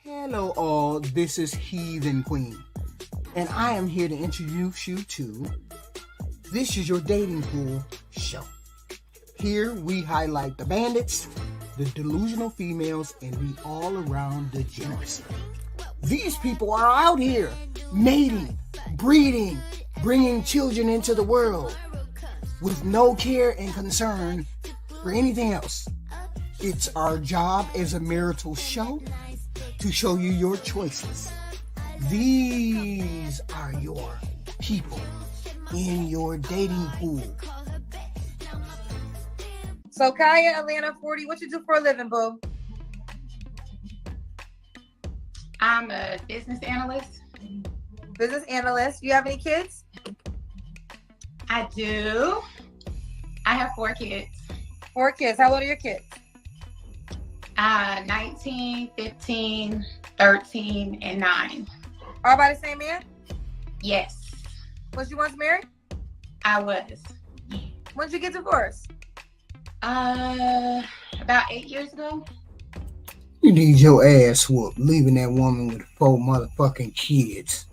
Hello all, this is Heathen Queen, and I am here to introduce you to This Is Your Dating Pool show. Here we highlight the bandits, the delusional females, and the all-around degeneracy. These people are out here mating, breeding, bringing children into the world with no care and concern for anything else. It's our job as a marital show to show you your choices. These are your people in your dating pool. So Kaya, Atlanta 40, what you do for a living, boo? I'm a business analyst. Business analyst. You have any kids? I do. I have 4 kids. 4 kids. How old are your kids? 19, 15, 13, and 9. All by the same man? Yes, Was you once married? I was. When did you get divorced? About 8 years ago. You need your ass whooped leaving that woman with 4 motherfucking kids.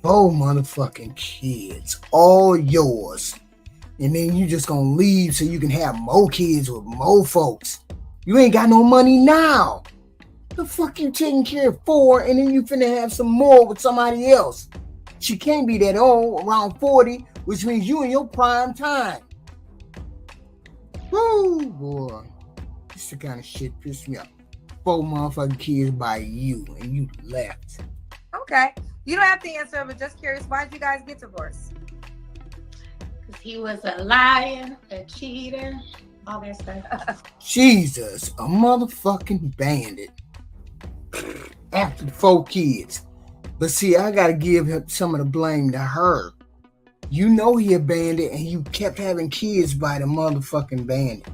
4 motherfucking kids. All yours. And then you just gonna leave so you can have more kids with more folks. You ain't got no money now. The fuck you taking care of 4 and then you finna have some more with somebody else? She can't be that old, around 40, which means you in your prime time. Woo, boy. This is the kind of shit pissed me off. 4 motherfucking kids by you and you left. Okay. You don't have to answer, but just curious, why did you guys get divorced? Because he was a liar, a cheater, all that stuff. Jesus, a motherfucking bandit. After the 4 kids. But see, I gotta give him some of the blame to her. You know he a bandit and you kept having kids by the motherfucking bandit.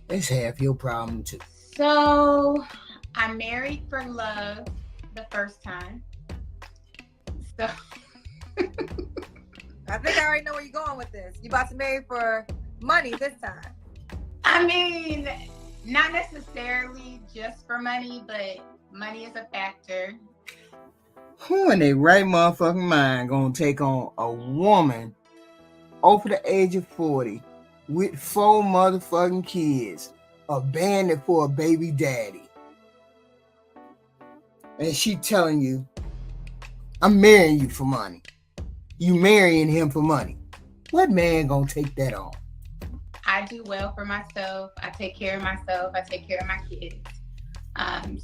That's half your problem too. So I married for love the first time. So I think I already know where you're going with this. You about to marry for money this time. I mean, not necessarily just for money, but money is a factor. Who in their right motherfucking mind gonna take on a woman over the age of 40 with 4 motherfucking kids, a bandit for a baby daddy? And she telling you, I'm marrying you for money. You marrying him for money. What man gonna take that on? I do well for myself. I take care of myself. I take care of my kids.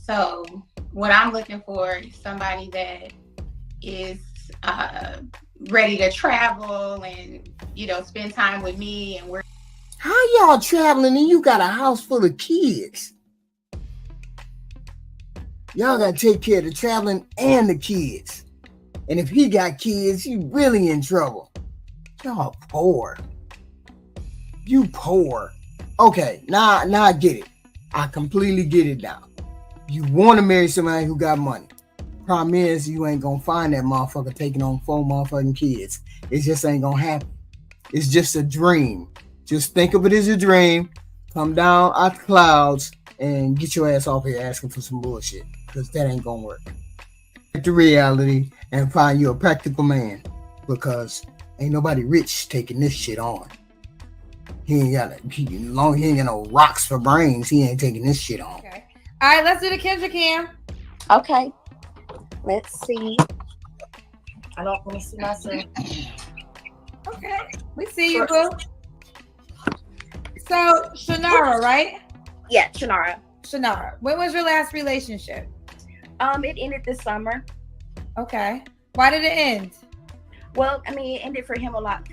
So what I'm looking for is somebody that is ready to travel and, spend time with me. And How y'all traveling and you got a house full of kids? Y'all gotta take care of the traveling and the kids. And if he got kids, you really in trouble. Y'all poor. You poor. Okay, now I get it. I completely get it now. You want to marry somebody who got money. Problem is, you ain't gonna find that motherfucker taking on 4 motherfucking kids. It just ain't gonna happen. It's just a dream. Just think of it as a dream. Come down out the clouds and get your ass off here asking for some bullshit. Because that ain't gonna work. Get to reality and find you a practical man. Because ain't nobody rich taking this shit on. He ain't got no rocks for brains. He ain't taking this shit on. Okay. All right, let's do the Kendra Cam. Okay. Let's see. Let me see myself. Okay. We see you, boo. So, Shannara, right? Yeah, Shannara. Shannara. When was your last relationship? It ended this summer. Okay. Why did it end? Well, I mean, it ended for him a lot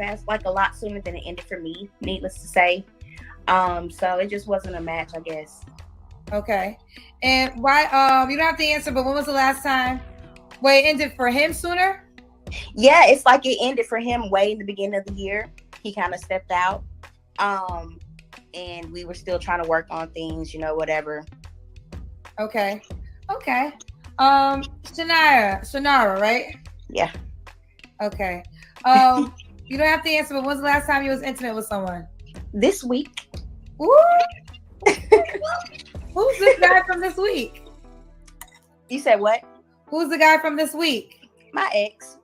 sooner than it ended for me, needless to say. So it just wasn't a match, I guess. Okay. And why, you don't have to answer, but when was the last time? Wait, it ended for him sooner? Yeah, it's like it ended for him way in the beginning of the year. He kind of stepped out. And we were still trying to work on things, whatever. Okay. Shannara, right? Yeah. Okay. You don't have to answer, but when was the last time you was intimate with someone? This week. Woo! Who's this guy from this week? You said what? Who's the guy from this week? My ex.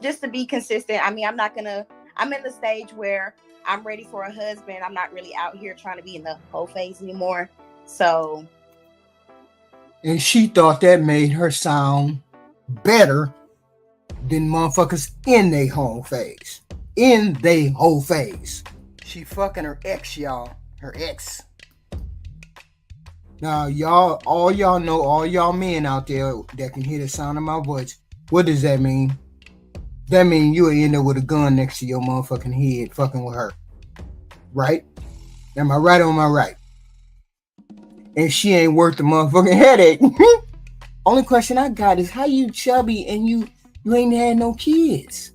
Just to be consistent. I mean, I'm in the stage where I'm ready for a husband. I'm not really out here trying to be in the whole phase anymore. So. And she thought that made her sound better than motherfuckers in they whole phase. In they whole phase. She fucking her ex, y'all. Her ex. Now, all y'all men out there that can hear the sound of my voice, what does that mean? That means you'll end up with a gun next to your motherfucking head fucking with her. Right? Am I right or am I right? And she ain't worth the motherfucking headache. Only question I got is how you chubby and you ain't had no kids?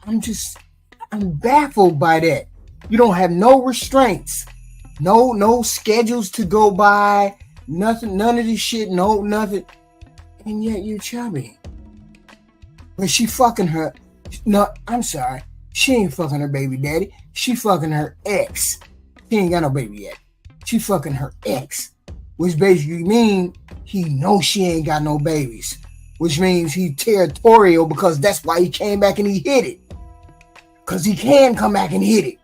I'm baffled by that. You don't have no restraints. No schedules to go by, nothing, none of this shit, no, nothing. And yet you're chubby. But she fucking her, no, I'm sorry. She ain't fucking her baby daddy. She fucking her ex. She ain't got no baby yet. She fucking her ex. Which basically means he knows she ain't got no babies. Which means he territorial because that's why he came back and he hit it. Because he can come back and hit it.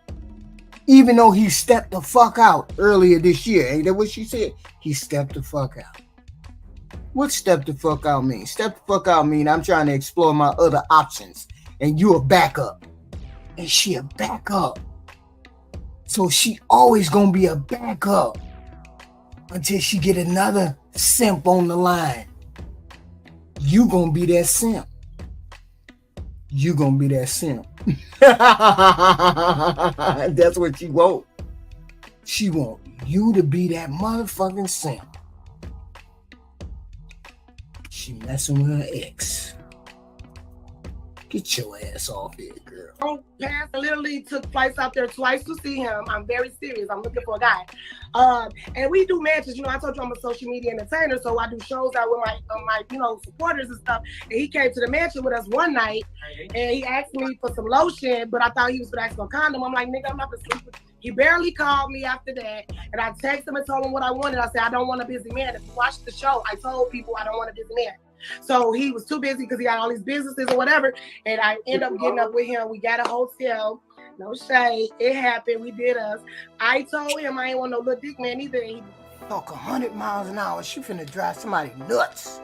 Even though he stepped the fuck out earlier this year. Ain't that what she said? He stepped the fuck out. What step the fuck out mean? Step the fuck out mean I'm trying to explore my other options. And you a backup. And she a backup. So she always gonna be a backup. Until she get another simp on the line. You gonna be that simp. You gonna be that simp. That's what she want. She want you to be that motherfucking simp. She messing with her ex. Get your ass off here, girl. Past literally took flights out there twice to see him. I'm very serious. I'm looking for a guy. And we do matches. You know, I told you I'm a social media entertainer, so I do shows out with my supporters and stuff. And he came to the mansion with us one night, and he asked me for some lotion, but I thought he was gonna ask for a condom. I'm like, nigga, I'm not gonna sleep with you. He barely called me after that, and I texted him and told him what I wanted. I said, I don't want a busy man. If you watch the show, I told people I don't want a busy man. So he was too busy because he had all these businesses or whatever, and I ended up getting up with him. We got a hotel. No shade. It happened. We did us. I told him I ain't want no little dick man either. And he talk 100 miles an hour. She finna drive somebody nuts.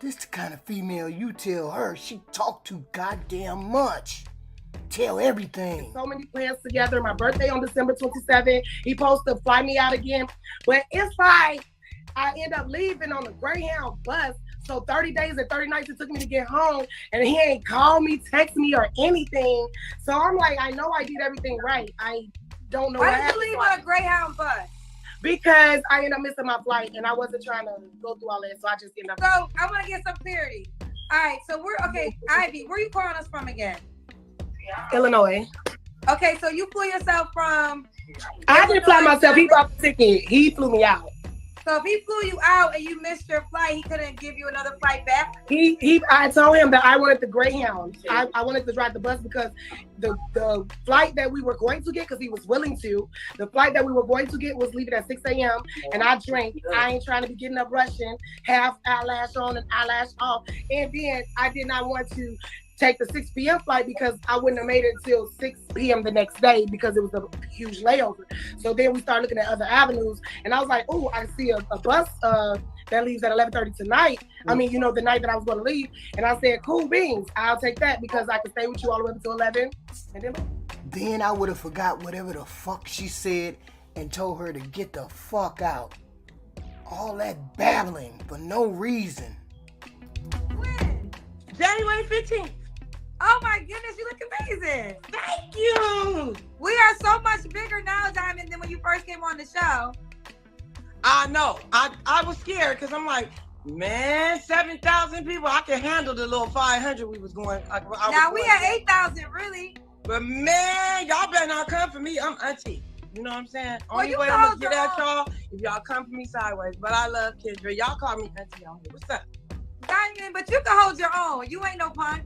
This the kind of female you tell her she talk too goddamn much. Tell everything. So many plans together. My birthday on December 27th. He supposed to fly me out again. But it's like I end up leaving on the Greyhound bus. So 30 days and 30 nights it took me to get home, and he ain't called me, text me, or anything. So I'm like, I know I did everything right. I don't know Why did you leave on a Greyhound bus? Because I ended up missing my flight, and I wasn't trying to go through all that, so I just ended up. So I want to get some clarity. All right, so Ivy, where are you calling us from again? Illinois. Okay, so you flew yourself from. I didn't fly myself. He bought the ticket. He flew me out. So if he flew you out and you missed your flight, he couldn't give you another flight back? I told him that I wanted the Greyhound. I wanted to drive the bus because the flight that we were going to get, because he was willing to, the flight that we were going to get was leaving at 6 a.m. and I drank. I ain't trying to be getting up rushing, half eyelash on and eyelash off. And then I did not want to take the 6 p.m. flight because I wouldn't have made it until 6 p.m. the next day because it was a huge layover. So then we started looking at other avenues, and I was like, oh, I see a bus that leaves at 11:30 tonight. I mean, the night that I was going to leave. And I said, cool beans, I'll take that because I can stay with you all the way up until 11. And then I would have forgot whatever the fuck she said and told her to get the fuck out. All that babbling for no reason. When? January 15th. Oh my goodness, you look amazing. Thank you. We are so much bigger now, Diamond, than when you first came on the show. I know. I was scared because I'm like, man, 7,000 people. I can handle the little 500 we was going. Now we at 8,000, really. But man, y'all better not come for me. I'm auntie. You know what I'm saying? Well, Only way I'm going to get at y'all if y'all come for me sideways. But I love Kendra. Y'all call me auntie on here. What's up? Diamond, but you can hold your own. You ain't no punk.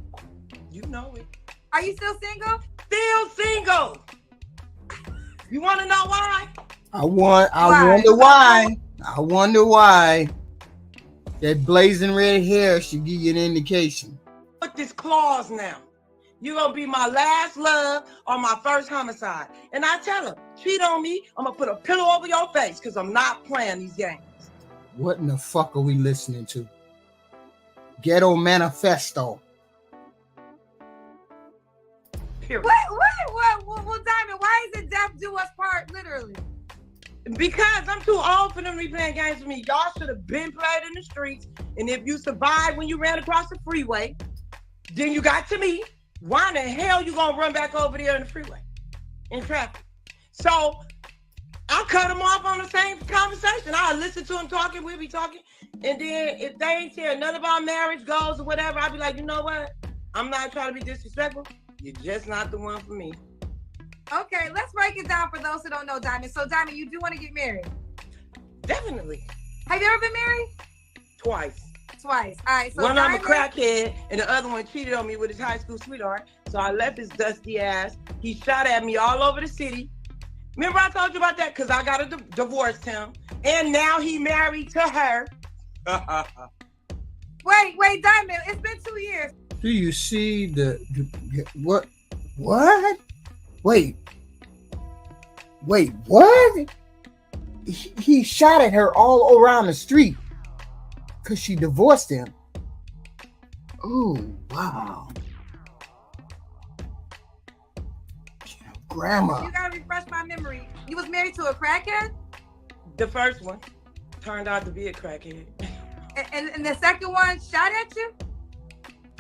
You know it. Are you still single? Still single. You want to know why? I wonder why. I wonder why. That blazing red hair should give you an indication. Put this clause now. You're gonna be my last love or my first homicide. And I tell her, cheat on me, I'm gonna put a pillow over your face because I'm not playing these games. What in the fuck are we listening to? Ghetto Manifesto. Period. What, Diamond? Why is it death do us part, literally? Because I'm too old for them to be playing games with me. Y'all should have been played in the streets. And if you survived when you ran across the freeway, then you got to me. Why in the hell you gonna run back over there in the freeway in traffic? So I cut them off on the same conversation. I listen to them talking, we'll be talking. And then if they ain't share none of our marriage goals or whatever, I'll be like, you know what? I'm not trying to be disrespectful. You're just not the one for me. Okay, let's break it down for those who don't know, Diamond. So, Diamond, you do want to get married? Definitely. Have you ever been married? Twice. Twice. All right. So one I'm a Diamond, crackhead, and the other one cheated on me with his high school sweetheart. So I left his dusty ass. He shot at me all over the city. Remember I told you about that? Because I got to divorce him. And now he married to her. Wait, Diamond. It's been 2 years. Do you see the what? What? Wait, what? He shot at her all around the street because she divorced him. Oh, wow. Grandma. You gotta refresh my memory. You was married to a crackhead? The first one turned out to be a crackhead. And the second one shot at you?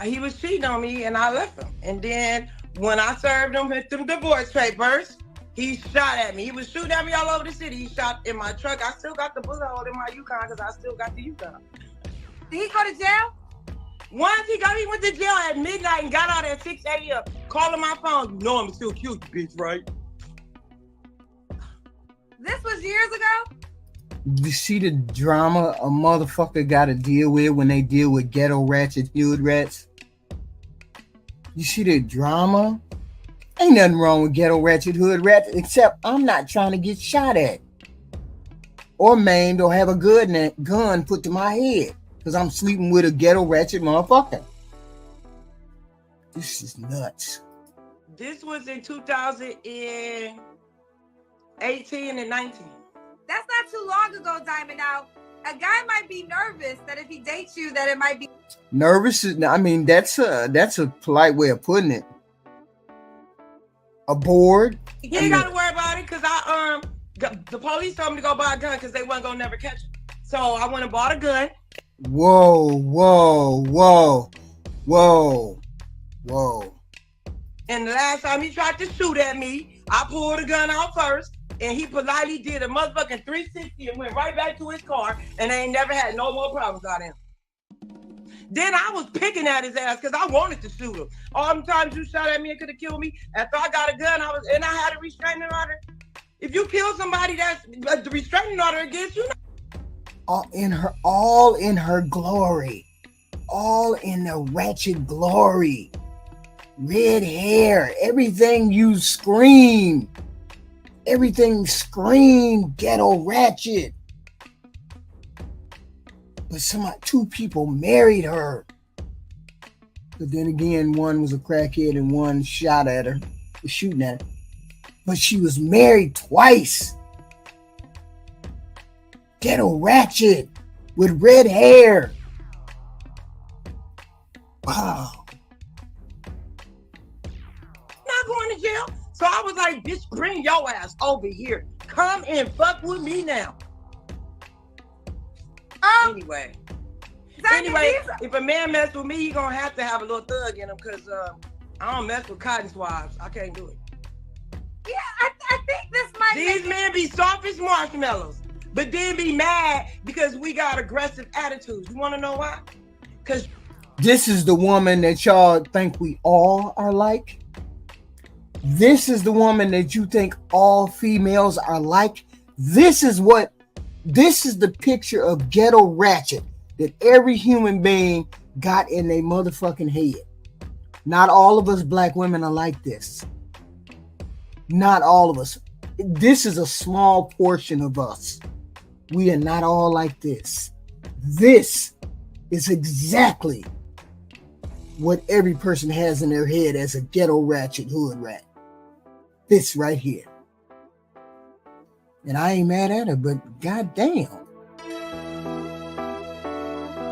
He was cheating on me and I left him. And then when I served him with them divorce papers, he shot at me. He was shooting at me all over the city. He shot in my truck. I still got the bullet hole in my Yukon because I still got the Yukon. Did he go to jail? Once he went to jail at midnight and got out at 6 a.m. calling my phone. You know I'm still cute, bitch, right? This was years ago? You see the drama a motherfucker got to deal with when they deal with ghetto ratchet hood rats? You see the drama? Ain't nothing wrong with ghetto ratchet hood rats, except I'm not trying to get shot at or maimed or have a gun put to my head because I'm sleeping with a ghetto ratchet motherfucker. This is nuts. This was in 2018 and 19. That's not too long ago, Diamond. Now, a guy might be nervous that if he dates you, that it might be nervous. I mean, that's a polite way of putting it. A board. You ain't gotta worry about it because the police told me to go buy a gun because they wasn't gonna never catch him. So I went and bought a gun. Whoa. And the last time he tried to shoot at me, I pulled the gun out first. And he politely did a motherfucking 360 and went right back to his car, and they ain't never had no more problems out of him. Then I was picking at his ass because I wanted to shoot him. All the times you shot at me and could have killed me. After I got a gun, I had a restraining order. If you kill somebody, that's the restraining order against you. All in her glory, all in the ratchet glory. Red hair, everything you scream. Everything screamed ghetto ratchet. But two people married her. But then again, one was a crackhead and one shot at her, was shooting at her. But she was married twice. Ghetto ratchet with red hair. Wow. Not going to jail. So I was like, bitch, bring your ass over here. Come and fuck with me now. Anyway, if a man mess with me, he gonna have to have a little thug in him because I don't mess with cotton swabs. I can't do it. Yeah, I think this might These men be soft as marshmallows, but then be mad because we got aggressive attitudes. You wanna know why? Because this is the woman that y'all think we all are like. This is the woman that you think all females are like. This is the picture of ghetto ratchet that every human being got in their motherfucking head. Not all of us black women are like this. Not all of us. This is a small portion of us. We are not all like this. This is exactly what every person has in their head as a ghetto ratchet hood rat. This right here. And I ain't mad at her, but goddamn.